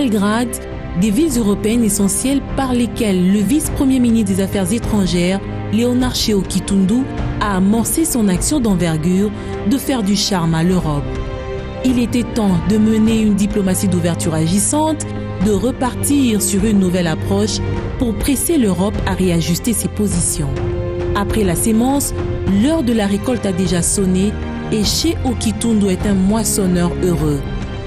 Belgrade, des villes européennes essentielles par lesquelles le vice-premier ministre des Affaires étrangères, Léonard Sheho-Kitundu, a amorcé son action d'envergure de faire du charme à l'Europe. Il était temps de mener une diplomatie d'ouverture agissante, de repartir sur une nouvelle approche pour presser l'Europe à réajuster ses positions. Après la sémence, l'heure de la récolte a déjà sonné et Sheho-Kitundu est un moissonneur heureux.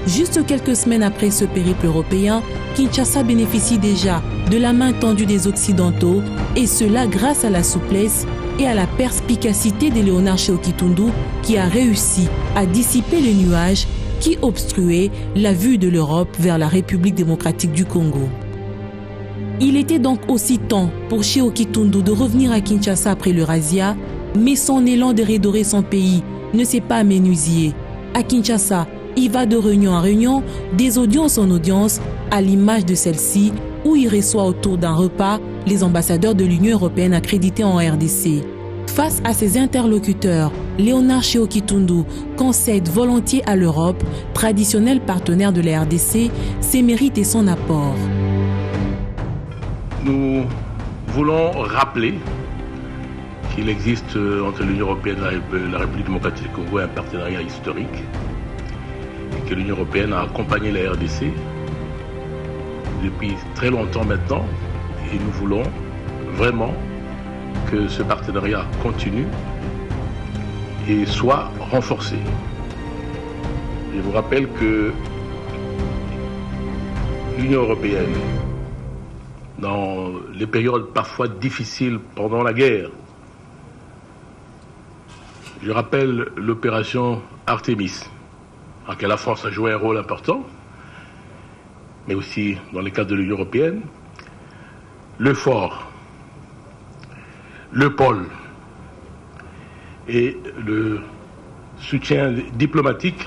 Juste quelques semaines après ce périple européen, Kinshasa bénéficie déjà de la main tendue des Occidentaux, et cela grâce à la souplesse et à la perspicacité de Léonard Sheho-Kitundu qui a réussi à dissiper les nuages qui obstruaient la vue de l'Europe vers la République démocratique du Congo. Il était donc aussi temps pour Sheho-Kitundu de revenir à Kinshasa après le razzia, mais son élan de redorer son pays ne s'est pas aménusé. À Kinshasa, il va de réunion en réunion, des audiences en audience, à l'image de celle-ci, où il reçoit autour d'un repas les ambassadeurs de l'Union européenne accrédités en RDC. Face à ses interlocuteurs, Léonard Sheho-Kitundu concède volontiers à l'Europe, traditionnel partenaire de la RDC, ses mérites et son apport. Nous voulons rappeler qu'il existe entre l'Union européenne et la République démocratique du Congo un partenariat historique, et que l'Union européenne a accompagné la RDC depuis très longtemps maintenant, et nous voulons vraiment que ce partenariat continue et soit renforcé. Je vous rappelle que l'Union européenne, dans les périodes parfois difficiles pendant la guerre, je rappelle l'opération Artemis, dans laquelle la France a joué un rôle important, mais aussi dans le cadre de l'Union européenne, l'EUFOR, le pôle et le soutien diplomatique,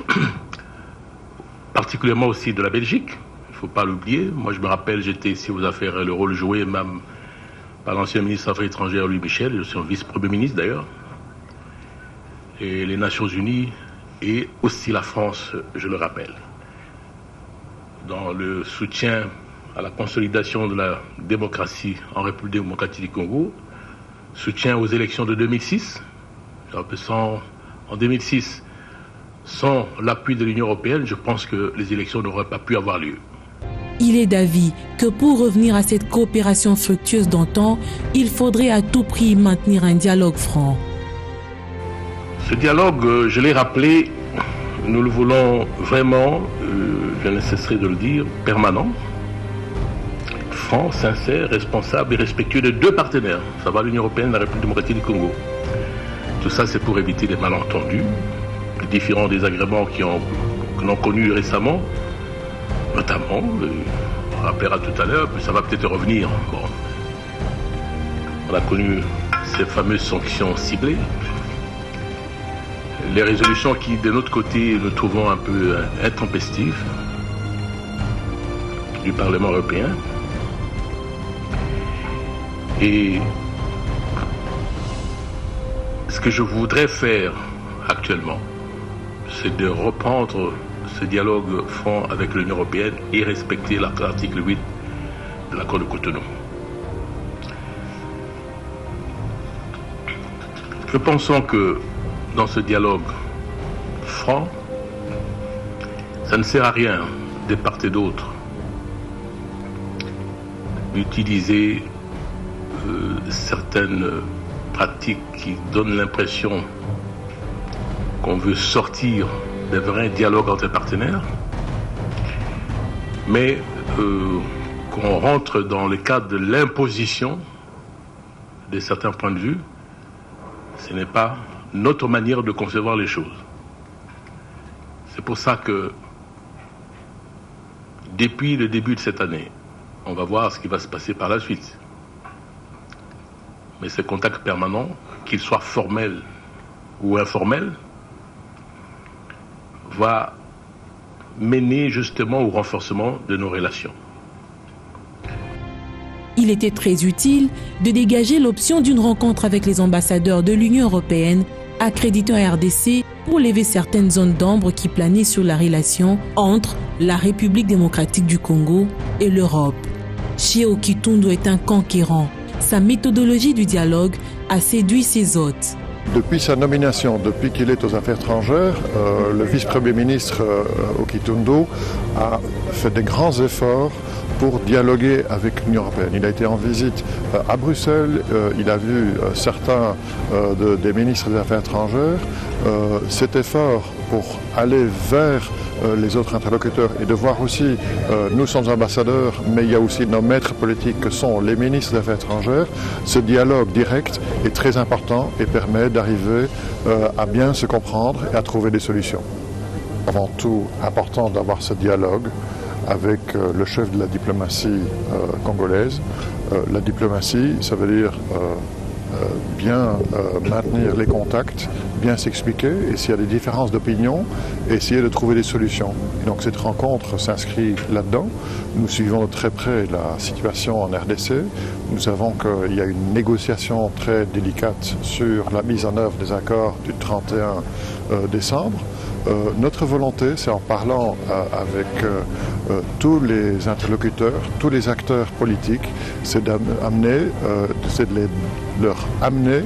particulièrement aussi de la Belgique, il ne faut pas l'oublier. Moi je me rappelle, j'étais ici aux affaires, le rôle joué même par l'ancien ministre des Affaires étrangères Louis Michel, je suis un vice-premier ministre d'ailleurs, et les Nations Unies et aussi la France, je le rappelle. Dans le soutien à la consolidation de la démocratie en République démocratique du Congo, soutien aux élections de 2006. En 2006, sans l'appui de l'Union européenne, je pense que les élections n'auraient pas pu avoir lieu. Il est d'avis que pour revenir à cette coopération fructueuse d'antan, il faudrait à tout prix maintenir un dialogue franc. Ce dialogue, je l'ai rappelé, nous le voulons vraiment, je ne cesserai de le dire, permanent, franc, sincère, responsable et respectueux de deux partenaires, ça va l'Union européenne et la République démocratique du Congo. Tout ça, c'est pour éviter les malentendus, les différents désagréments que l'on a connus récemment, notamment, on rappellera tout à l'heure, puis ça va peut-être revenir. Bon. On a connu ces fameuses sanctions ciblées, les résolutions qui, de notre côté, nous trouvons un peu intempestives du Parlement européen. Et ce que je voudrais faire actuellement, c'est de reprendre ce dialogue franc avec l'Union européenne et respecter l'article 8 de l'accord de Cotonou. Nous pensons que dans ce dialogue franc, ça ne sert à rien de part et d'autre d'utiliser certaines pratiques qui donnent l'impression qu'on veut sortir d'un vrai dialogue entre partenaires, mais qu'on rentre dans le cadre de l'imposition de certains points de vue. Ce n'est pas notre manière de concevoir les choses. C'est pour ça que depuis le début de cette année, on va voir ce qui va se passer par la suite. Mais ces contacts permanents, qu'ils soient formels ou informels, va mener justement au renforcement de nos relations. Il était très utile de dégager l'option d'une rencontre avec les ambassadeurs de l'Union européenne accrédité en RDC pour lever certaines zones d'ombre qui planaient sur la relation entre la République démocratique du Congo et l'Europe. Cheo Kitundu est un conquérant. Sa méthodologie du dialogue a séduit ses hôtes. Depuis sa nomination, depuis qu'il est aux Affaires étrangères, le vice-premier ministre Kitundu a fait des grands efforts pour dialoguer avec l'Union européenne. Il a été en visite à Bruxelles, il a vu certains des ministres des Affaires étrangères. Cet effort pour aller vers les autres interlocuteurs et de voir aussi, nous sommes ambassadeurs, mais il y a aussi nos maîtres politiques que sont les ministres des Affaires étrangères. Ce dialogue direct est très important et permet d'arriver à bien se comprendre et à trouver des solutions. Avant tout, important d'avoir ce dialogue avec le chef de la diplomatie congolaise. La diplomatie, ça veut dire bien maintenir les contacts, bien s'expliquer, et s'il y a des différences d'opinion, essayer de trouver des solutions. Et donc cette rencontre s'inscrit là-dedans. Nous suivons de très près la situation en RDC. Nous savons qu'il y a une négociation très délicate sur la mise en œuvre des accords du 31 décembre. Notre volonté, c'est en parlant avec tous les interlocuteurs, tous les acteurs politiques, c'est de leur amener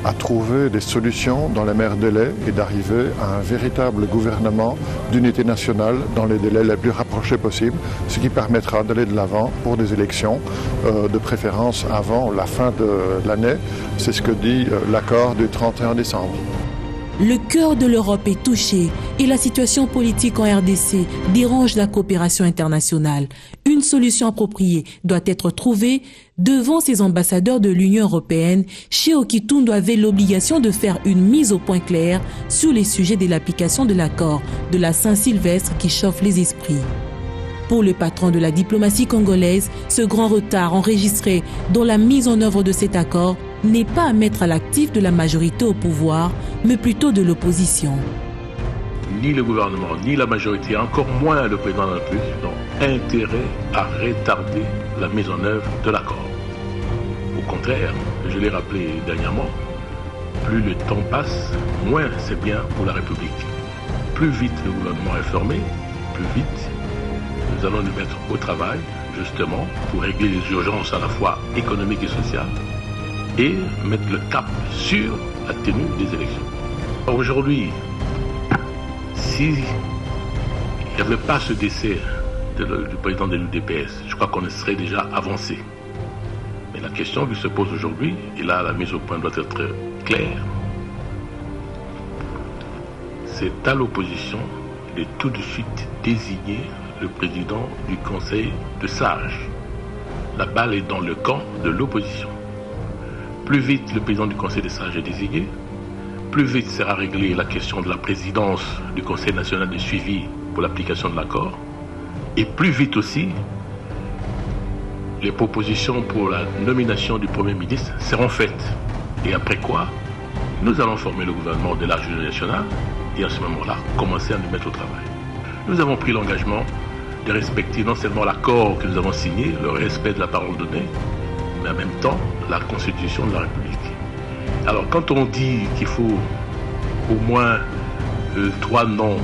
à trouver des solutions dans les meilleurs délais et d'arriver à un véritable gouvernement d'unité nationale dans les délais les plus rapprochés possibles, ce qui permettra d'aller de l'avant pour des élections, de préférence avant la fin de l'année. C'est ce que dit l'accord du 31 décembre. Le cœur de l'Europe est touché et la situation politique en RDC dérange la coopération internationale. Une solution appropriée doit être trouvée. Devant ses ambassadeurs de l'Union européenne, Cheo Kitundu avait l'obligation de faire une mise au point claire sur les sujets de l'application de l'accord de la Saint-Sylvestre qui chauffe les esprits. Pour le patron de la diplomatie congolaise, ce grand retard enregistré dans la mise en œuvre de cet accord n'est pas à mettre à l'actif de la majorité au pouvoir, mais plutôt de l'opposition. Ni le gouvernement, ni la majorité, encore moins le président de la République, n'ont intérêt à retarder la mise en œuvre de l'accord. Au contraire, je l'ai rappelé dernièrement, plus le temps passe, moins c'est bien pour la République. Plus vite le gouvernement est formé, plus vite nous allons nous mettre au travail, justement, pour régler les urgences à la fois économiques et sociales et mettre le cap sur la tenue des élections. Aujourd'hui, s'il n'y avait pas ce décès du président de l'UDPS, je crois qu'on serait déjà avancé. Mais la question qui se pose aujourd'hui, et là la mise au point doit être très claire, c'est à l'opposition de tout de suite désigner le président du Conseil de sages. La balle est dans le camp de l'opposition. Plus vite le président du Conseil des sages est désigné, plus vite sera réglée la question de la présidence du Conseil national de suivi pour l'application de l'accord, et plus vite aussi, les propositions pour la nomination du Premier ministre seront faites. Et après quoi, nous allons former le gouvernement de l'Union nationale et à ce moment-là, commencer à nous mettre au travail. Nous avons pris l'engagement de respecter non seulement l'accord que nous avons signé, le respect de la parole donnée, mais en même temps la Constitution de la République. Alors quand on dit qu'il faut au moins 3 noms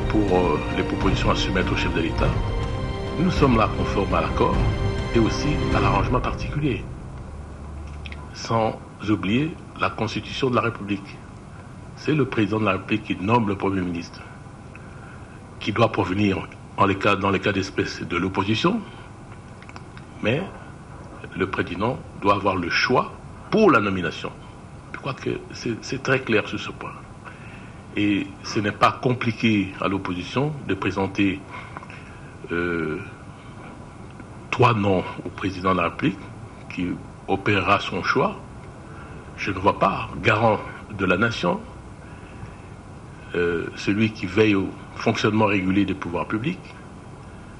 pour les propositions à soumettre au chef de l'État, nous sommes là conformes à l'accord et aussi à l'arrangement particulier, sans oublier la Constitution de la République. C'est le président de la République qui nomme le Premier ministre, qui doit provenir dans les cas d'espèce de l'opposition, mais le président doit avoir le choix pour la nomination. Je crois que c'est très clair sur ce point. Et ce n'est pas compliqué à l'opposition de présenter 3 noms au président de la République qui opérera son choix. Je ne vois pas, garant de la nation, celui qui veille au fonctionnement régulier des pouvoirs publics.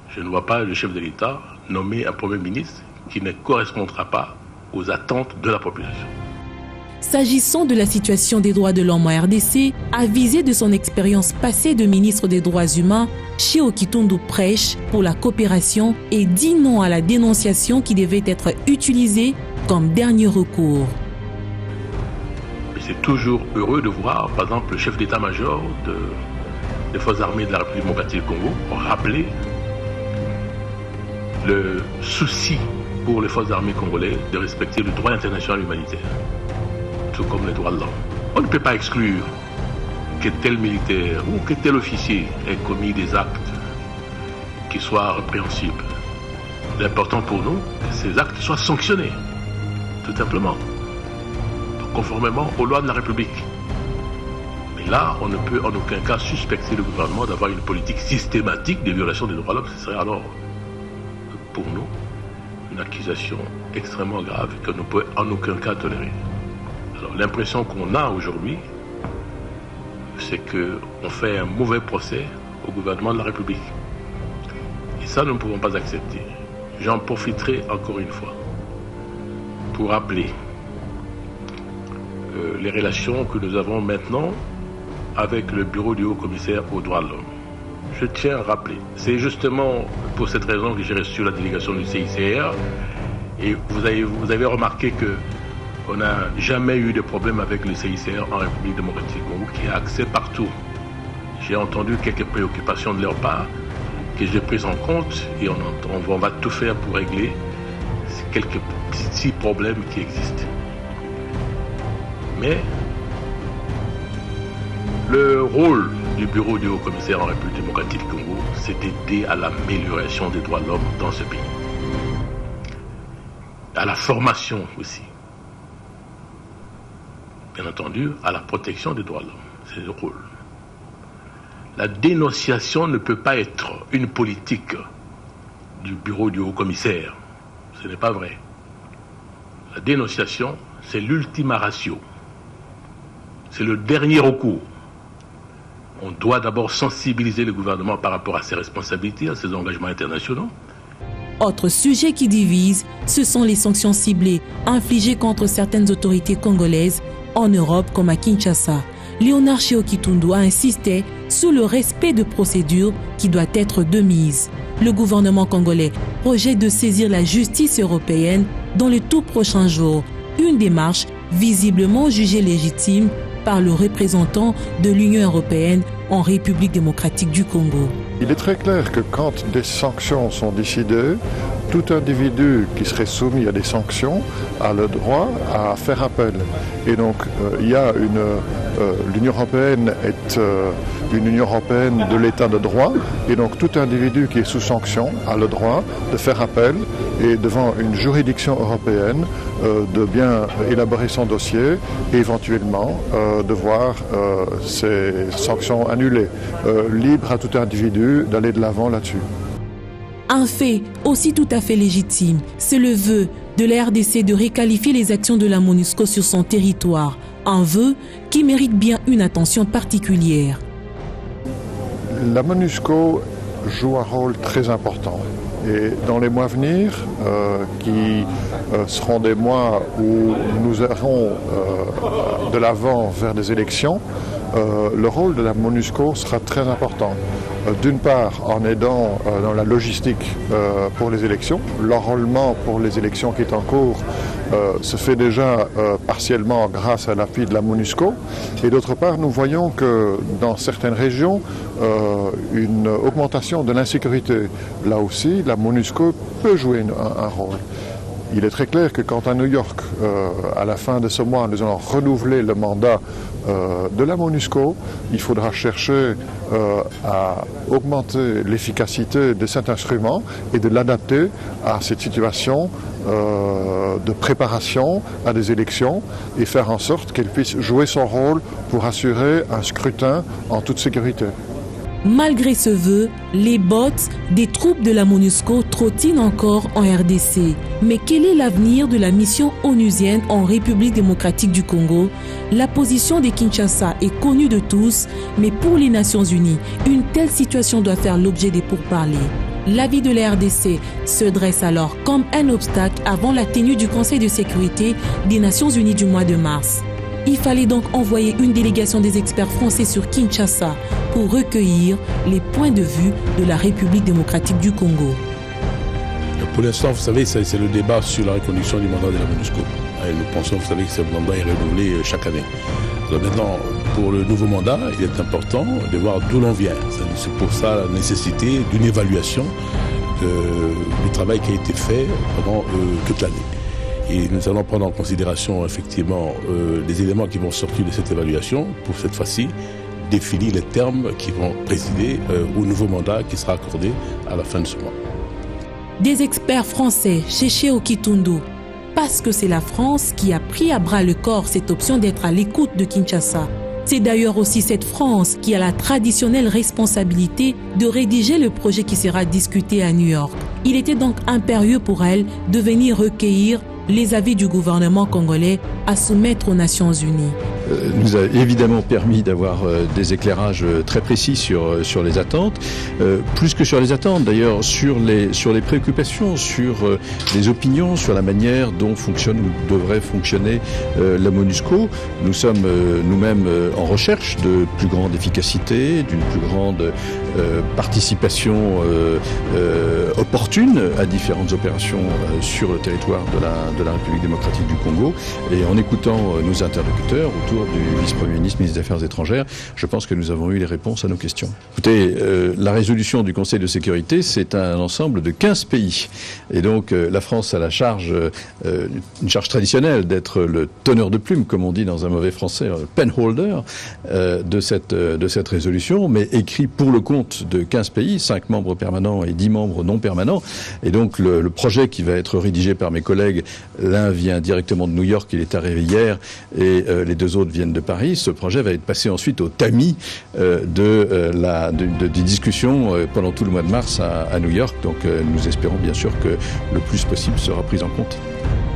Je ne vois pas le chef de l'État nommer un Premier ministre qui ne correspondra pas aux attentes de la population. S'agissant de la situation des droits de l'homme en RDC, avisé de son expérience passée de ministre des Droits humains, Cheo Kitundu prêche pour la coopération et dit non à la dénonciation qui devait être utilisée comme dernier recours. c'est toujours heureux de voir, par exemple, le chef d'état-major des forces armées de la République démocratique du Congo rappeler le souci pour les forces armées congolaises de respecter le droit international humanitaire, tout comme les droits de l'homme. On ne peut pas exclure que tel militaire ou que tel officier ait commis des actes qui soient répréhensibles. L'important pour nous, que ces actes soient sanctionnés, tout simplement, conformément aux lois de la République. Mais là, on ne peut en aucun cas suspecter le gouvernement d'avoir une politique systématique de violation des droits de l'homme. Ce serait alors, pour nous, une accusation extrêmement grave que nous ne pouvons en aucun cas tolérer. Alors l'impression qu'on a aujourd'hui, c'est qu'on fait un mauvais procès au gouvernement de la République. Et ça, nous ne pouvons pas accepter. J'en profiterai encore une fois pour rappeler les relations que nous avons maintenant avec le bureau du haut-commissaire aux droits de l'homme. Je tiens à rappeler, c'est justement pour cette raison que j'ai reçu la délégation du CICR et vous avez remarqué qu'on n'a jamais eu de problème avec le CICR en République démocratique du Congo qui a accès partout. J'ai entendu quelques préoccupations de leur part que j'ai prises en compte et on va tout faire pour régler quelques petits problèmes qui existent. Mais le rôle du bureau du haut-commissaire en République démocratique du Congo, c'est d'aider à l'amélioration des droits de l'homme dans ce pays. À la formation aussi. Bien entendu, à la protection des droits de l'homme. C'est le rôle. La dénonciation ne peut pas être une politique du bureau du haut-commissaire. Ce n'est pas vrai. La dénonciation, c'est l'ultima ratio. C'est le dernier recours. On doit d'abord sensibiliser le gouvernement par rapport à ses responsabilités, à ses engagements internationaux. Autre sujet qui divise, ce sont les sanctions ciblées infligées contre certaines autorités congolaises en Europe comme à Kinshasa. Léonard Chéo Kitundu a insisté sur le respect de procédures qui doit être de mise. Le gouvernement congolais projette de saisir la justice européenne dans les tout prochains jours. Une démarche visiblement jugée légitime par le représentant de l'Union européenne en République démocratique du Congo. Il est très clair que quand des sanctions sont décidées, tout individu qui serait soumis à des sanctions a le droit à faire appel. Et donc, l'Union européenne est une Union européenne de l'état de droit. Et donc, tout individu qui est sous sanction a le droit de faire appel et devant une juridiction européenne de bien élaborer son dossier et éventuellement de voir ces sanctions annulées. Libre à tout individu d'aller de l'avant là-dessus. Un fait aussi tout à fait légitime, c'est le vœu de la RDC de requalifier les actions de la MONUSCO sur son territoire. Un vœu qui mérite bien une attention particulière. La MONUSCO joue un rôle très important. Et dans les mois à venir, qui seront des mois où nous irons de l'avant vers des élections, le rôle de la MONUSCO sera très important. D'une part, en aidant dans la logistique pour les élections. L'enrôlement pour les élections qui est en cours se fait déjà partiellement grâce à l'appui de la MONUSCO. Et d'autre part, nous voyons que dans certaines régions, une augmentation de l'insécurité. Là aussi, la MONUSCO peut jouer un rôle. Il est très clair que quand à New York, à la fin de ce mois, nous allons renouveler le mandat de la MONUSCO, il faudra chercher à augmenter l'efficacité de cet instrument et de l'adapter à cette situation de préparation à des élections et faire en sorte qu'elle puisse jouer son rôle pour assurer un scrutin en toute sécurité. Malgré ce vœu, les bottes des troupes de la MONUSCO trottinent encore en RDC. Mais quel est l'avenir de la mission onusienne en République démocratique du Congo? La position de Kinshasa est connue de tous, mais pour les Nations Unies, une telle situation doit faire l'objet des pourparlers. L'avis de la RDC se dresse alors comme un obstacle avant la tenue du Conseil de sécurité des Nations Unies du mois de mars. Il fallait donc envoyer une délégation des experts français sur Kinshasa pour recueillir les points de vue de la République démocratique du Congo. Le Pour l'instant, vous savez, c'est le débat sur la reconduction du mandat de la MONUSCO. Et nous pensons, vous savez, que ce mandat est renouvelé chaque année. Alors maintenant, pour le nouveau mandat, il est important de voir d'où l'on vient. C'est pour ça la nécessité d'une évaluation du travail qui a été fait pendant toute l'année. Et nous allons prendre en considération effectivement les éléments qui vont sortir de cette évaluation pour cette fois-ci définir les termes qui vont présider au nouveau mandat qui sera accordé à la fin de ce mois. Des experts français chez Cheo Kitundu, parce que c'est la France qui a pris à bras le corps cette option d'être à l'écoute de Kinshasa. C'est d'ailleurs aussi cette France qui a la traditionnelle responsabilité de rédiger le projet qui sera discuté à New York. Il était donc impérieux pour elle de venir recueillir les avis du gouvernement congolais à soumettre aux Nations Unies. Nous a évidemment permis d'avoir des éclairages très précis sur les attentes, plus que sur les attentes d'ailleurs, sur les préoccupations, sur les opinions, sur la manière dont fonctionne ou devrait fonctionner la MONUSCO. Nous sommes nous-mêmes en recherche de plus grande efficacité, d'une plus grande participation opportune à différentes opérations sur le territoire de la République démocratique du Congo. Et en écoutant nos interlocuteurs autour du vice-premier ministre des Affaires étrangères, je pense que nous avons eu les réponses à nos questions. Écoutez, la résolution du Conseil de sécurité, c'est un ensemble de 15 pays. Et donc, la France a la charge, une charge traditionnelle d'être le teneur de plume, comme on dit dans un mauvais français, le penholder de cette résolution, mais écrit pour le compte de 15 pays, 5 membres permanents et 10 membres non permanents. Et donc, le projet qui va être rédigé par mes collègues, l'un vient directement de New York, il est arrivé hier, et les deux autres viennent de Paris. Ce projet va être passé ensuite au tamis des discussions pendant tout le mois de mars à New York. Donc nous espérons bien sûr que le plus possible sera pris en compte.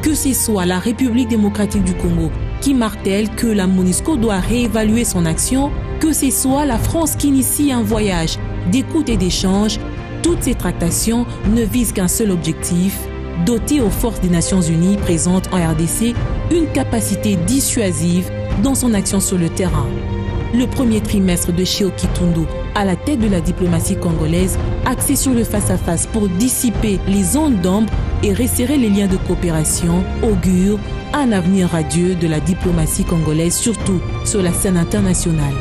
Que ce soit la République démocratique du Congo qui martèle que la MONUSCO doit réévaluer son action, que ce soit la France qui initie un voyage d'écoute et d'échange, toutes ces tractations ne visent qu'un seul objectif: doter aux forces des Nations Unies présentes en RDC une capacité dissuasive dans son action sur le terrain. Le premier trimestre de Cheo Kitundu à la tête de la diplomatie congolaise, axé sur le face-à-face pour dissiper les ondes d'ombre et resserrer les liens de coopération, augure un avenir radieux de la diplomatie congolaise, surtout sur la scène internationale.